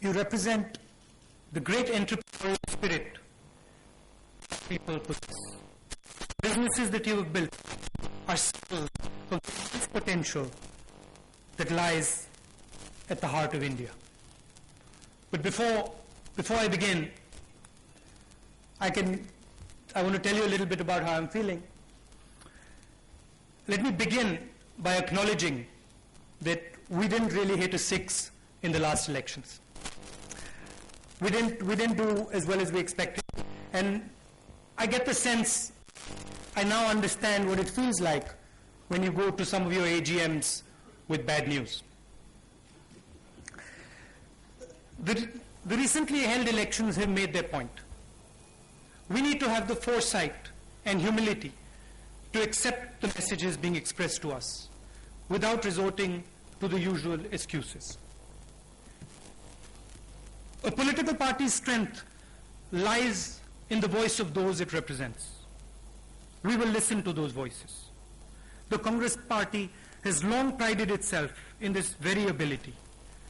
You represent the great entrepreneurial spirit people possess. Businesses that you have built are symbols of the immense potential that lies at the heart of India. But before I begin, I want to tell you a little bit about how I'm feeling. Let me begin by acknowledging that we didn't really hit a 6 in the last elections. We didn't do as well as we expected, and I get the sense, I now understand what it feels like when you go to some of your AGMs with bad news. The recently held elections have made their point. We need to have the foresight and humility to accept the messages being expressed to us without resorting to the usual excuses. A political party's strength lies in the voice of those it represents. We will listen to those voices. The Congress party has long prided itself in this very ability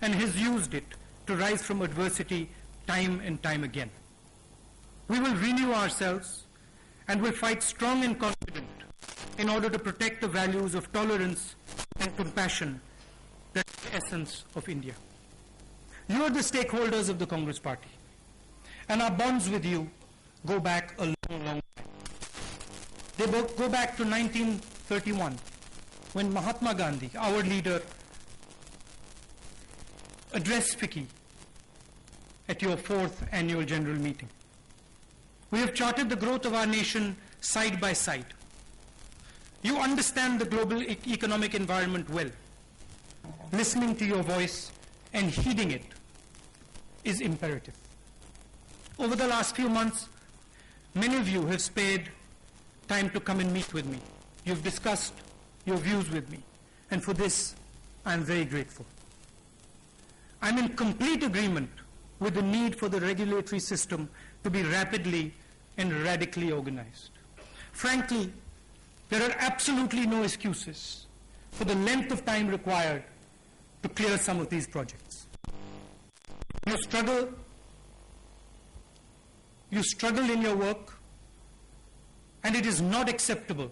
and has used it to rise from adversity time and time again. We will renew ourselves and will fight strong and confident in order to protect the values of tolerance and compassion that are the essence of India. You are the stakeholders of the Congress party, and our bonds with you go back a long, long time. They go back to 1931, when Mahatma Gandhi, our leader, addressed FICCI at your 4th annual general meeting. We have charted the growth of our nation side by side. You understand the global economic environment well. Listening to your voice and heeding it is imperative. Over the last few months, many of you have spared time to come and meet with me. You've discussed your views with me, and for this, I'm very grateful. I'm in complete agreement with the need for the regulatory system to be rapidly and radically organized. Frankly, there are absolutely no excuses for the length of time required to clear some of these projects. You struggle in your work, and it is not acceptable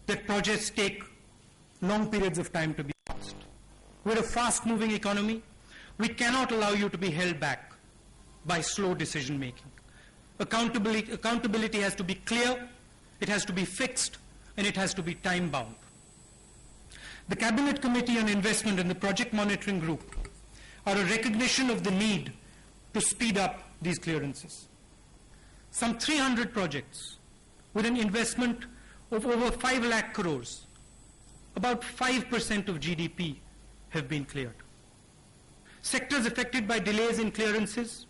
that projects take long periods of time to be passed. We're a fast-moving economy. We cannot allow you to be held back by slow decision-making. Accountability has to be clear, it has to be fixed, and it has to be time-bound. The Cabinet Committee on Investment and the Project Monitoring Group are a recognition of the need to speed up these clearances. Some 300 projects with an investment of over 5 lakh crores, about 5% of GDP, have been cleared. Sectors affected by delays in clearances,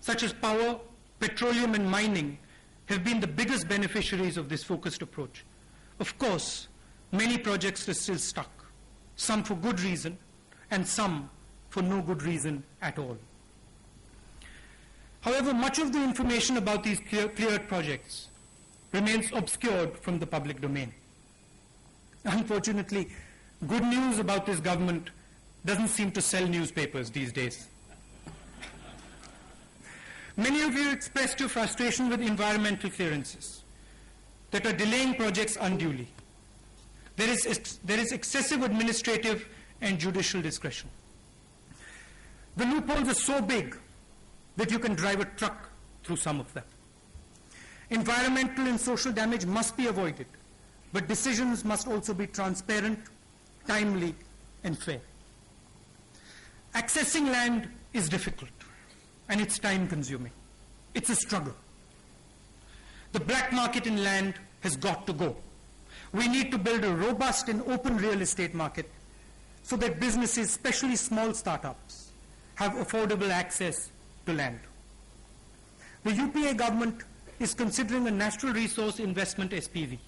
such as power, petroleum and mining, have been the biggest beneficiaries of this focused approach. Of course, many projects are still stuck, some for good reason and some for no good reason at all. However, much of the information about these cleared projects remains obscured from the public domain. Unfortunately, good news about this government doesn't seem to sell newspapers these days. Many of you expressed your frustration with environmental clearances that are delaying projects unduly. There is excessive administrative and judicial discretion. The loopholes are so big that you can drive a truck through some of them. Environmental and social damage must be avoided, but decisions must also be transparent, timely, and fair. Accessing land is difficult, and it's time-consuming. It's a struggle. The black market in land has got to go. We need to build a robust and open real estate market so that businesses, especially small startups, have affordable access to land. The UPA government is considering a natural resource investment SPV.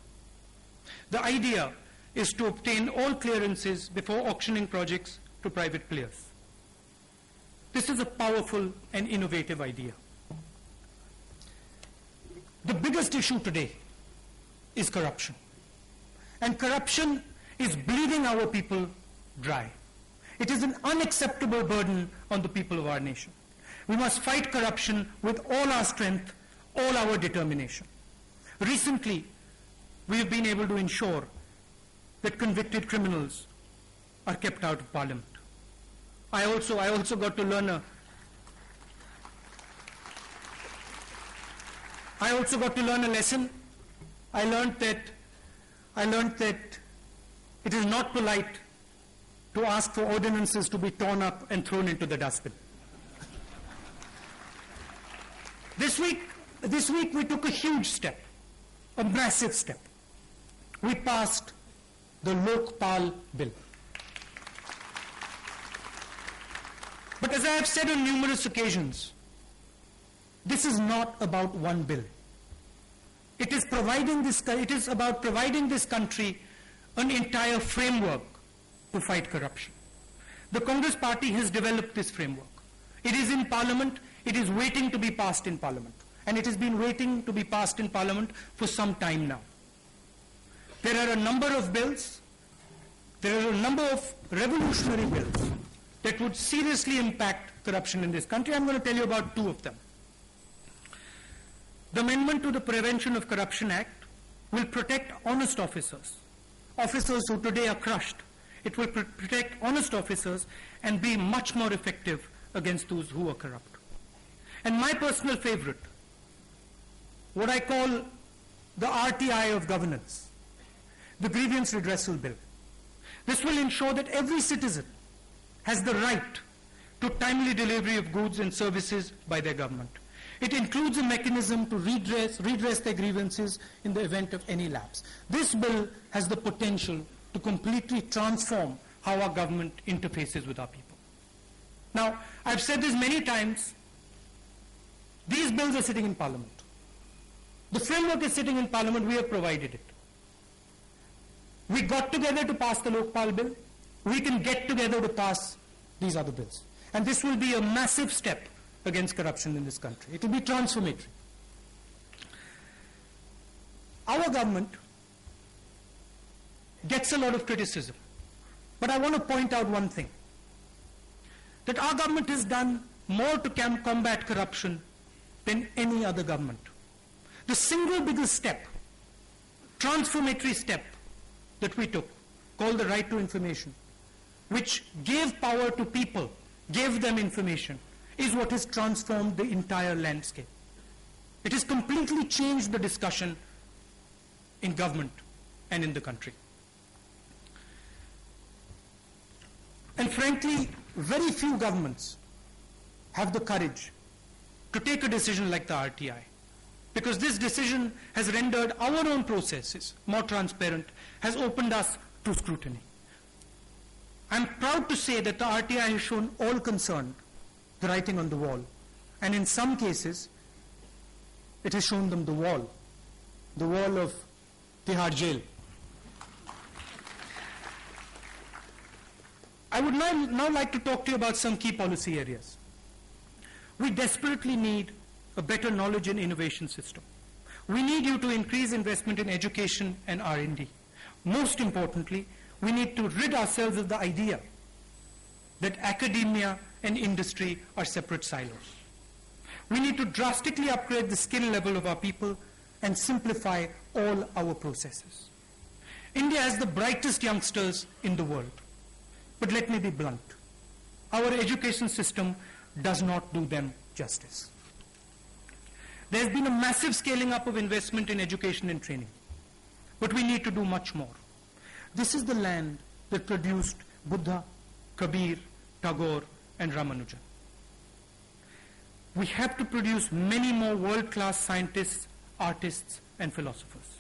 The idea is to obtain all clearances before auctioning projects to private players. This is a powerful and innovative idea. The biggest issue today is corruption. And corruption is bleeding our people dry. It is an unacceptable burden on the people of our nation. We must fight corruption with all our strength, all our determination. Recently, we have been able to ensure that convicted criminals are kept out of Parliament. I also got to learn a lesson. I learned that it is not polite to ask for ordinances to be torn up and thrown into the dustbin. This week we took a huge step, a massive step. We passed the Lokpal Bill. But as I have said on numerous occasions, this is not about one bill. It is about providing this country an entire framework to fight corruption. The Congress Party has developed this framework. It is in Parliament. It is waiting to be passed in Parliament. And it has been waiting to be passed in Parliament for some time now. There are a number of bills, there are a number of revolutionary bills that would seriously impact corruption in this country. I'm going to tell you about two of them. The amendment to the Prevention of Corruption Act will protect honest officers, officers who today are crushed. It will protect honest officers and be much more effective against those who are corrupt. And my personal favorite, what I call the RTI of governance, the Grievance Redressal Bill. This will ensure that every citizen has the right to timely delivery of goods and services by their government. It includes a mechanism to redress their grievances in the event of any lapse. This bill has the potential to completely transform how our government interfaces with our people. Now, I've said this many times, these bills are sitting in Parliament. The framework is sitting in Parliament, we have provided it. We got together to pass the Lokpal Bill. We can get together to pass these other bills. And this will be a massive step against corruption in this country. It will be transformatory. Our government gets a lot of criticism. But I want to point out one thing. That our government has done more to combat corruption than any other government. The single biggest step, transformatory step that we took, called the right to information, which gave power to people, gave them information, is what has transformed the entire landscape. It has completely changed the discussion in government and in the country. And frankly, very few governments have the courage to take a decision like the RTI, because this decision has rendered our own processes more transparent, has opened us to scrutiny. I'm proud to say that the RTI has shown all concerned the writing on the wall, and in some cases it has shown them the wall of Tihar jail. I would now like to talk to you about some key policy areas. We desperately need a better knowledge and innovation system. We need you to increase investment in education and R&D. Most importantly, we need to rid ourselves of the idea that academia and industry are separate silos. We need to drastically upgrade the skill level of our people and simplify all our processes. India has the brightest youngsters in the world. But let me be blunt. Our education system does not do them justice. There has been a massive scaling up of investment in education and training. But we need to do much more. This is the land that produced Buddha, Kabir, Tagore, and Ramanujan. We have to produce many more world-class scientists, artists, and philosophers.